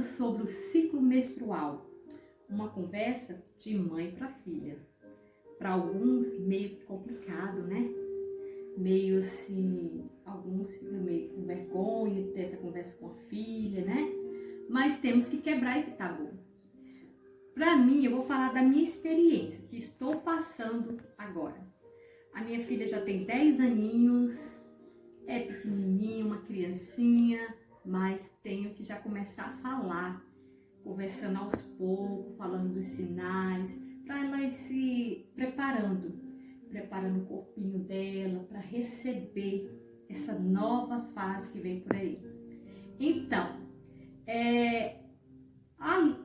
falando sobre o ciclo menstrual. Uma conversa de mãe para filha. Para alguns, meio que complicado, né? Meio assim, alguns ficam meio com vergonha de ter essa conversa com a filha, né? Mas temos que quebrar esse tabu. Para mim, eu vou falar da minha experiência, que estou passando agora. A minha filha já tem 10 aninhos, é pequenininha, uma criancinha, mas tenho que já começar a falar, conversando aos poucos, falando dos sinais, para ela ir se preparando o corpinho dela para receber essa nova fase que vem por aí. Então,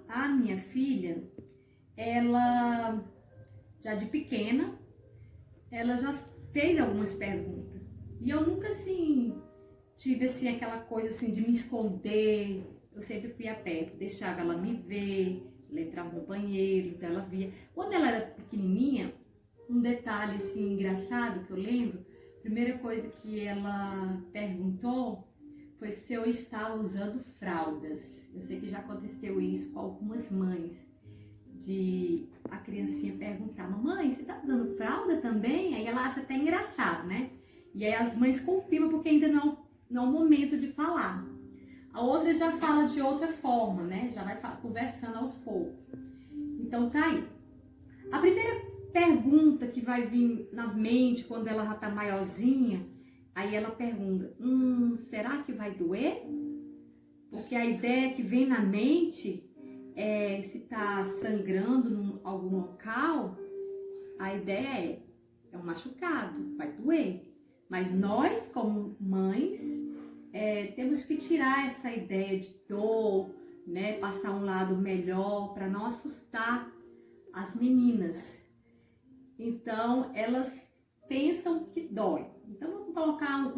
a minha filha, ela já de pequena, ela já fez algumas perguntas. E eu nunca, assim, tive, assim, aquela coisa, assim, de me esconder. Eu sempre fui a perto, deixava ela me ver, ela entrava no banheiro, então ela via. Quando ela era pequenininha, um detalhe, assim, engraçado que eu lembro, a primeira coisa que ela perguntou foi se eu estava usando fraldas. Eu sei que já aconteceu isso com algumas mães, de a criancinha perguntar: mamãe, você tá usando fralda também? Aí ela acha até engraçado, né? E aí as mães confirmam porque ainda não é o momento de falar. A outra já fala de outra forma, né? Já vai conversando aos poucos. Então tá aí. A primeira pergunta que vai vir na mente quando ela já tá maiorzinha, aí ela pergunta: será que vai doer? Porque a ideia que vem na mente é, se tá sangrando em algum local, a ideia é um machucado, vai doer. Mas nós, como mães, temos que tirar essa ideia de dor, né? Passar um lado melhor para não assustar as meninas. Então, elas pensam que dói. Então, vamos colocar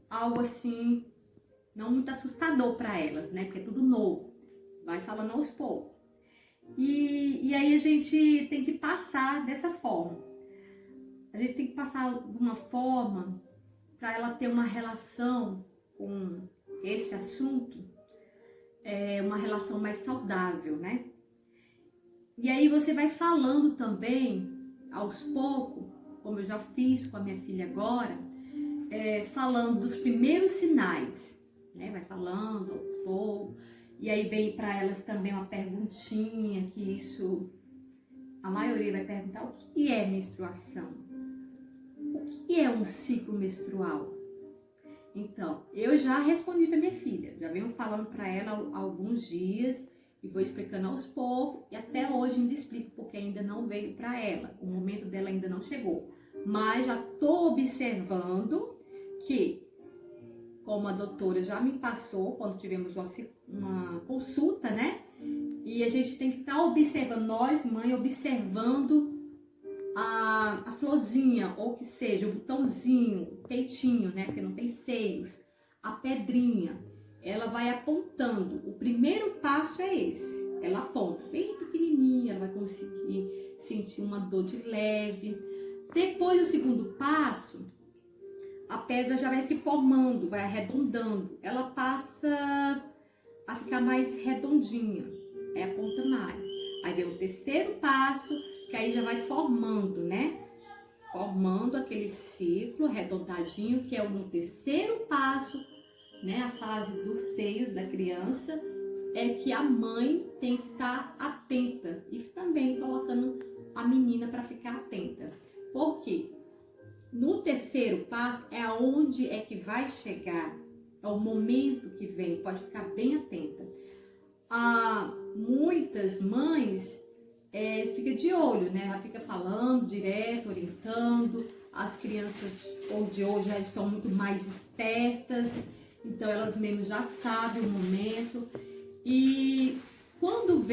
algo assim, não muito assustador para elas, né? Porque é tudo novo. Vai falando aos poucos. E aí a gente tem que passar dessa forma. A gente tem que passar de uma forma para ela ter uma relação com esse assunto, uma relação mais saudável, né? E aí você vai falando também, aos poucos, como eu já fiz com a minha filha agora, falando dos primeiros sinais, né? Vai falando aos poucos. E aí vem para elas também uma perguntinha, que isso, a maioria vai perguntar: o que é menstruação? O que é um ciclo menstrual? Então, eu já respondi para minha filha, já venho falando para ela há alguns dias e vou explicando aos poucos, e até hoje ainda explico porque ainda não veio para ela, o momento dela ainda não chegou. Mas já estou observando que, como a doutora já me passou quando tivemos uma consulta, né? E a gente tem que estar observando, nós, mãe, observando a florzinha, ou que seja, o botãozinho, o peitinho, né? Porque não tem seios, a pedrinha, ela vai apontando. O primeiro passo é esse. Ela aponta bem pequenininha, ela vai conseguir sentir uma dor de leve. Depois, o segundo passo, a pedra já vai se formando, vai arredondando. Ela passa a ficar mais redondinha, aí aponta mais. Aí vem o terceiro passo, que aí já vai formando, né? Formando aquele ciclo arredondadinho, que é no terceiro passo, né? A fase dos seios da criança, é que a mãe tem que estar atenta e também colocando a menina para ficar atenta. Por quê? No terceiro passo é aonde é que vai chegar, é o momento que vem, pode ficar bem atenta. Muitas mães fica de olho, né? Ela fica falando direto, orientando. As crianças de hoje já estão muito mais espertas, então elas mesmo já sabem o momento. E quando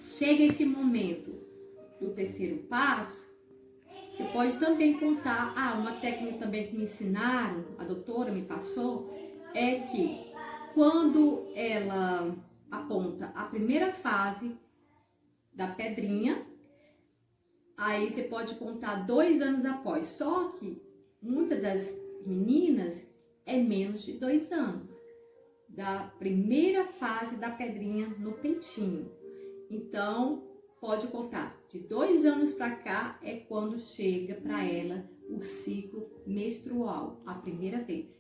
chega esse momento do terceiro passo, você pode também contar, uma técnica também que me ensinaram, a doutora me passou, é que quando ela aponta a primeira fase da pedrinha, aí você pode contar 2 anos após. Só que muitas das meninas é menos de 2 anos. da primeira fase da pedrinha no peitinho. Então, pode contar, de 2 anos para cá é quando chega para ela o ciclo menstrual, a primeira vez.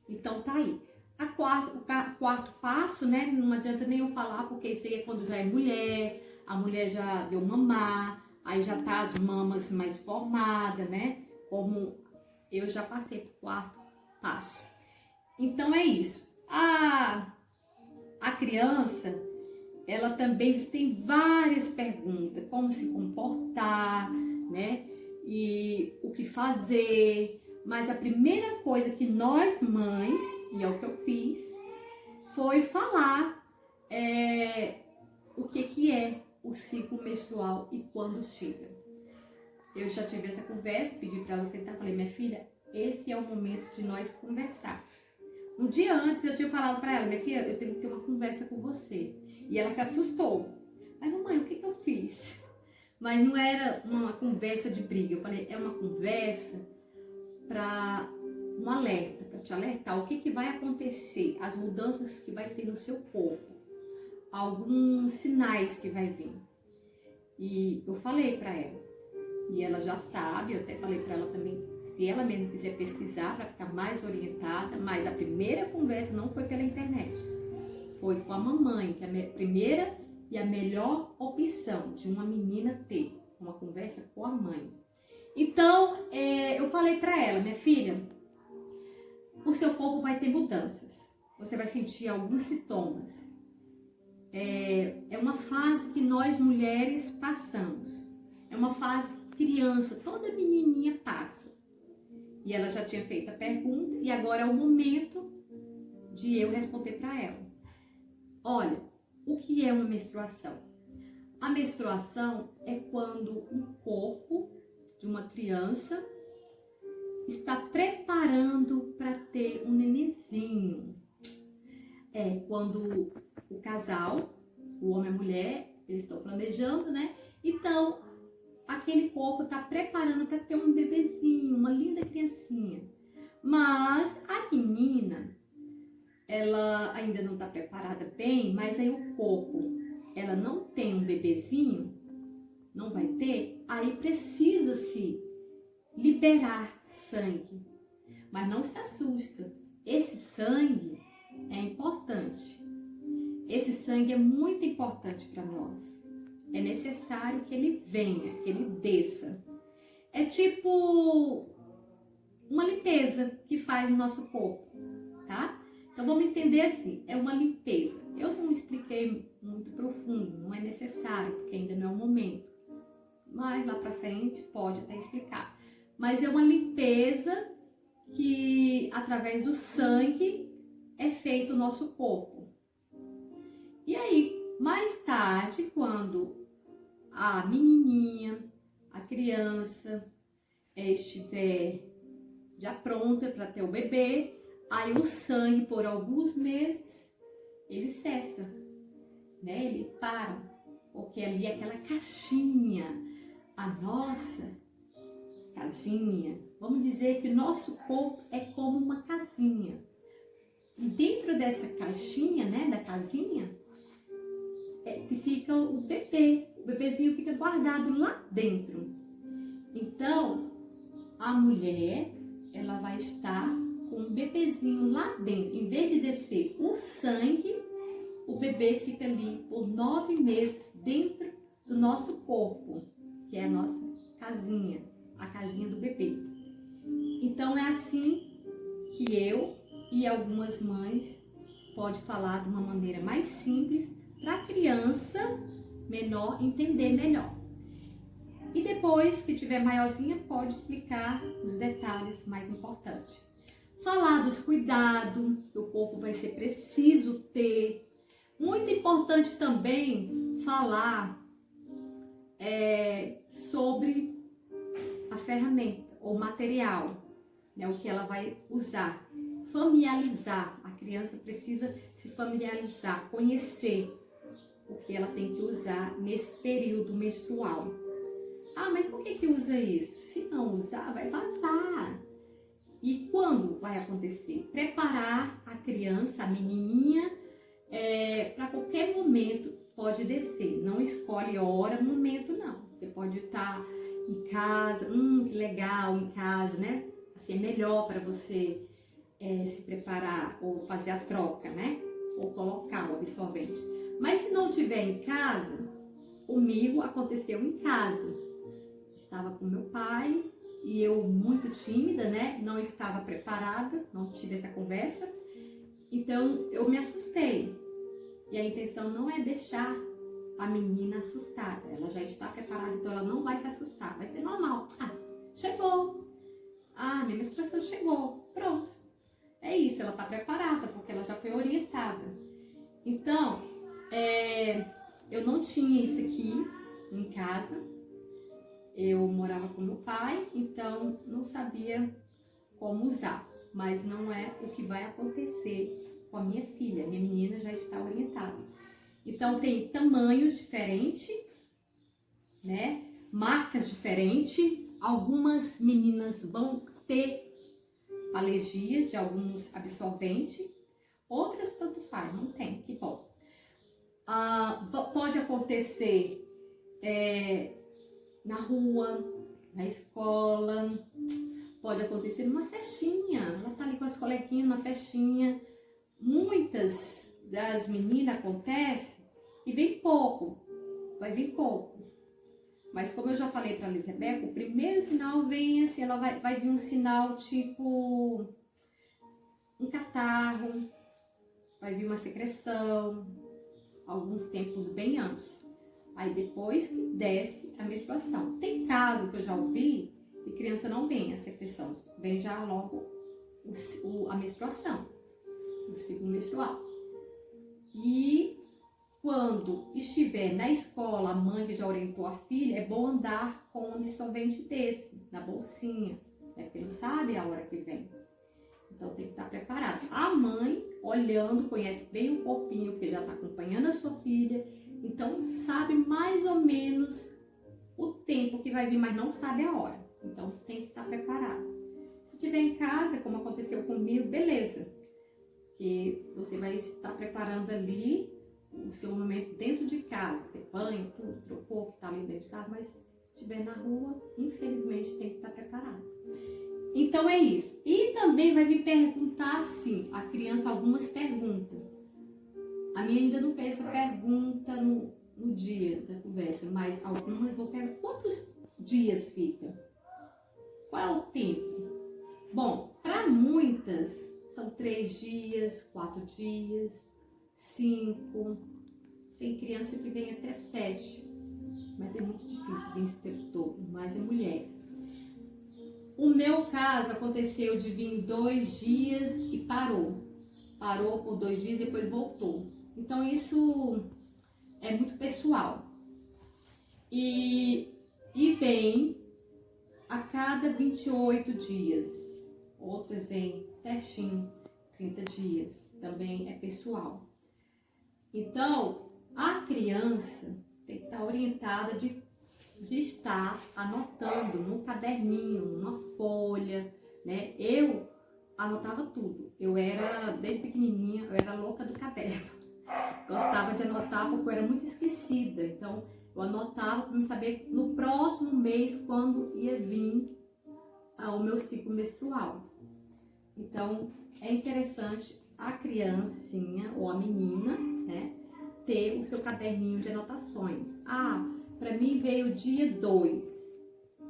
Então, tá aí. O quarto passo, né, não adianta nem eu falar, porque isso aí é quando já é mulher, a mulher já deu mamar, aí já tá as mamas mais formadas, né, como eu já passei pro quarto passo. Então, é isso. A criança, ela também tem várias perguntas, como se comportar, né? E o que fazer. Mas a primeira coisa que nós mães, e é o que eu fiz, foi falar o que é o ciclo menstrual e quando chega. Eu já tive essa conversa, pedi para ela sentar, falei, minha filha, esse é o momento de nós conversar. Um dia antes eu tinha falado para ela, minha filha, eu tenho que ter uma conversa com você. E ela se assustou. Mas, mamãe, o que eu fiz? Mas não era uma conversa de briga. Eu falei, é uma conversa para um alerta, para te alertar o que vai acontecer, as mudanças que vai ter no seu corpo, alguns sinais que vai vir. E eu falei para ela. E ela já sabe, eu até falei para ela também, se ela mesmo quiser pesquisar para ficar mais orientada, mas a primeira conversa não foi pela internet, foi com a mamãe, que é a primeira e a melhor opção de uma menina ter uma conversa com a mãe. Então, eu falei para ela, minha filha, o seu corpo vai ter mudanças, você vai sentir alguns sintomas. É uma fase que nós mulheres passamos, é uma fase que criança, toda menininha passa. E ela já tinha feito a pergunta e agora é o momento de eu responder para ela. Olha, o que é uma menstruação? A menstruação é quando o corpo de uma criança está preparando para ter um nenenzinho. É quando o casal, o homem e a mulher, eles estão planejando, né? Então, aquele corpo está preparando para ter um bebezinho, uma linda criancinha. Mas a menina, ela ainda não está preparada bem, mas aí o corpo, ela não tem um bebezinho, não vai ter, aí precisa-se liberar sangue. Mas não se assusta, esse sangue é importante. Esse sangue é muito importante para nós. É necessário que ele venha, que ele desça. É tipo uma limpeza que faz no nosso corpo, tá? Então vamos entender assim, é uma limpeza. Eu não expliquei muito profundo, não é necessário, porque ainda não é o momento. Mas lá pra frente pode até explicar. Mas é uma limpeza que através do sangue é feito o nosso corpo. E aí, mais tarde, quando a menininha, a criança estiver já pronta para ter o bebê, aí o sangue por alguns meses ele cessa, né? Ele para, porque ali é aquela caixinha, a nossa casinha. Vamos dizer que o nosso corpo é como uma casinha. E dentro dessa caixinha, né, da casinha, que fica o bebê. O bebezinho fica guardado lá dentro. Então, a mulher, ela vai estar com o bebezinho lá dentro. Em vez de descer o sangue, o bebê fica ali por 9 meses dentro do nosso corpo, que é a nossa casinha, a casinha do bebê. Então, é assim que eu e algumas mães pode falar de uma maneira mais simples para a criança menor entender melhor. E depois que tiver maiorzinha, pode explicar os detalhes mais importantes. Falar dos cuidados que o corpo vai ser preciso ter. Muito importante também falar sobre a ferramenta ou material, né, o que ela vai usar. Familiarizar. A criança precisa se familiarizar, conhecer o que ela tem que usar nesse período menstrual. Ah, mas por que usa isso? Se não usar, vai vazar. E quando vai acontecer? Preparar a criança, a menininha, para qualquer momento pode descer. Não escolhe hora, momento, não. Você pode estar em casa, que legal, em casa, né? Assim, é melhor para você se preparar ou fazer a troca, né? Ou colocar o absorvente. Mas se não tiver em casa, comigo aconteceu em casa. Estava com meu pai e eu muito tímida, né? Não estava preparada, não tive essa conversa. Então eu me assustei. E a intenção não é deixar a menina assustada. Ela já está preparada, então ela não vai se assustar. Vai ser normal. Ah, chegou. Ah, minha menstruação chegou. Pronto. É isso, ela está preparada, porque ela já foi orientada. Então, eu não tinha isso aqui em casa. Eu morava com meu pai, então não sabia como usar. Mas não é o que vai acontecer com a minha filha. Minha menina já está orientada. Então, tem tamanhos diferentes, né? Marcas diferentes. Algumas meninas vão ter alergia de alguns absorventes, outras tanto faz, não tem, que bom. Pode acontecer na rua, na escola, pode acontecer numa festinha, ela tá ali com as coleguinhas numa festinha. Muitas das meninas acontece e vem pouco, vai vir pouco. Mas como eu já falei para a Lisebeca, o primeiro sinal vem assim, ela vai vir um sinal tipo um catarro, vai vir uma secreção, alguns tempos bem antes. Aí depois que desce a menstruação. Tem caso que eu já ouvi que criança não vem a secreção, vem já logo a menstruação, o ciclo menstrual. E quando estiver na escola, a mãe que já orientou a filha, é bom andar com um absorvente desse, na bolsinha, né? Porque não sabe a hora que vem. Então tem que estar preparado. A mãe, olhando, conhece bem o corpinho, porque já está acompanhando a sua filha, então sabe mais ou menos o tempo que vai vir, mas não sabe a hora. Então tem que estar preparado. Se estiver em casa, como aconteceu comigo, beleza. Que você vai estar preparando ali o seu momento dentro de casa, você banha, tudo, trocou, que tá ali dentro de casa, mas se estiver na rua, infelizmente tem que estar preparado. Então é isso. E também vai vir perguntar assim, a criança algumas perguntas. A minha ainda não fez essa pergunta no dia da conversa, mas algumas vão perguntar, quantos dias fica? Qual é o tempo? Bom, para muitas são 3 dias, 4 dias, 5, tem criança que vem até 7, mas é muito difícil vir esse tempo todo, mas é mulheres. O meu caso aconteceu de vir 2 dias e parou por 2 dias e depois voltou. Então isso é muito pessoal. E vem a cada 28 dias, outras vêm certinho, 30 dias, também é pessoal. Então, a criança tem que estar orientada de estar anotando no caderninho, numa folha, né? Eu anotava tudo. Eu era, desde pequenininha, eu era louca do caderno. Gostava de anotar porque eu era muito esquecida. Então, eu anotava para saber no próximo mês quando ia vir o meu ciclo menstrual. Então, é interessante a criancinha ou a menina, né, ter o seu caderninho de anotações. Para mim veio dia 2.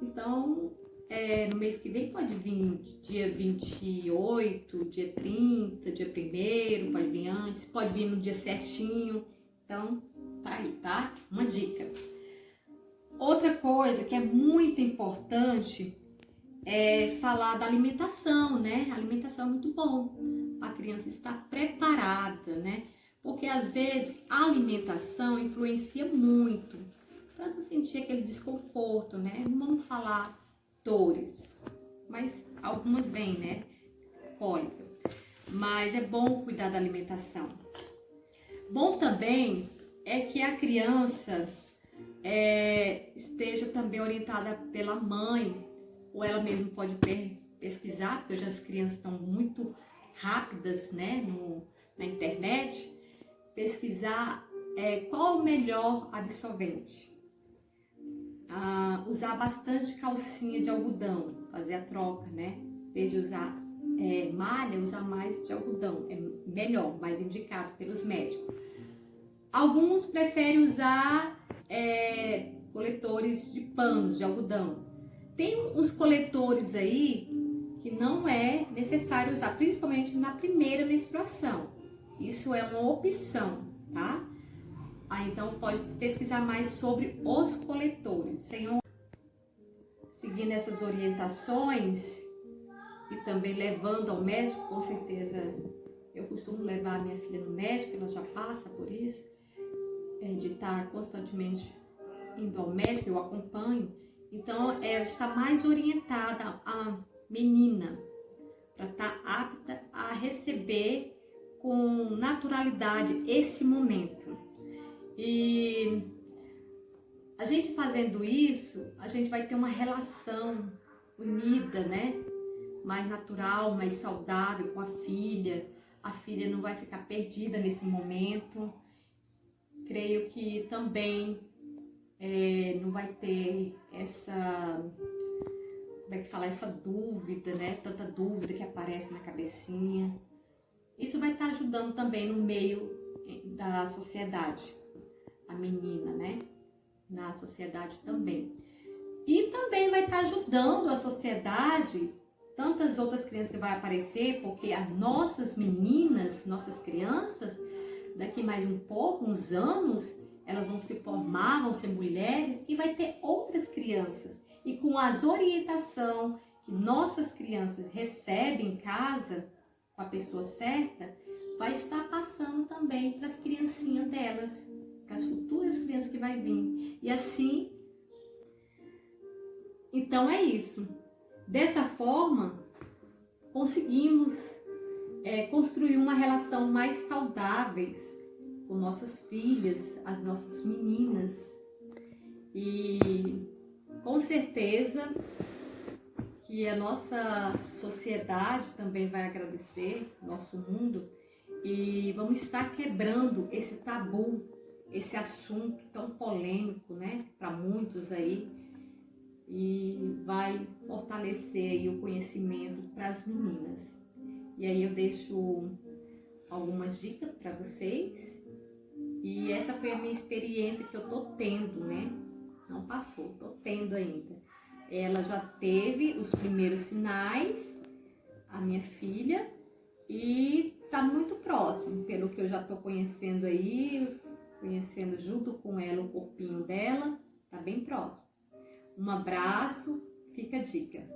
Então, no mês que vem pode vir dia 28, dia 30, dia 1º, pode vir antes, pode vir no dia certinho. Então, tá aí, tá? Uma dica. Outra coisa que é muito importante é falar da alimentação, né? A alimentação é muito bom. A criança está preparada, né? Porque às vezes a alimentação influencia muito para não sentir aquele desconforto, né? Não vamos falar dores, mas algumas vêm, né? Cólica. Mas é bom cuidar da alimentação. Bom também é que a criança esteja também orientada pela mãe, ou ela mesma pode pesquisar, porque hoje as crianças estão muito rápidas, né, na internet, pesquisar qual o melhor absorvente. Usar bastante calcinha de algodão, fazer a troca, né? Em vez de usar malha, usar mais de algodão, é melhor, mais indicado pelos médicos. Alguns preferem usar coletores de panos de algodão. Tem uns coletores aí que não é necessário usar, principalmente na primeira menstruação. Isso é uma opção, tá? Então pode pesquisar mais sobre os coletores. Seguindo essas orientações e também levando ao médico, com certeza eu costumo levar a minha filha no médico, ela já passa por isso, de estar constantemente indo ao médico, eu acompanho. Então ela está mais orientada, a menina, para estar apta a receber com naturalidade esse momento. E a gente fazendo isso, a gente vai ter uma relação unida, né? Mais natural, mais saudável com a filha. A filha não vai ficar perdida nesse momento. Creio que também não vai ter essa, como é que fala, essa dúvida, né? Tanta dúvida que aparece na cabecinha. Isso vai estar ajudando também no meio da sociedade, a menina, né? Na sociedade também. E também vai estar ajudando a sociedade, tantas outras crianças que vai aparecer, porque as nossas meninas, nossas crianças, daqui mais um pouco, uns anos, elas vão se formar, vão ser mulheres, e vai ter outras crianças. E com as orientações que nossas crianças recebem em casa, com a pessoa certa, vai estar passando também para as criancinhas delas, para as futuras crianças que vai vir. E assim, então é isso. Dessa forma, conseguimos construir uma relação mais saudável com nossas filhas, as nossas meninas. E com certeza que a nossa sociedade também vai agradecer, nosso mundo, e vamos estar quebrando esse tabu, esse assunto tão polêmico, né, para muitos aí, e vai fortalecer aí o conhecimento para as meninas. E aí eu deixo algumas dicas para vocês, e essa foi a minha experiência que eu tô tendo, né, não passou, tô tendo ainda. Ela já teve os primeiros sinais, a minha filha, e tá muito próximo, pelo que eu já tô conhecendo aí, conhecendo junto com ela o corpinho dela, tá bem próximo. Um abraço, fica a dica.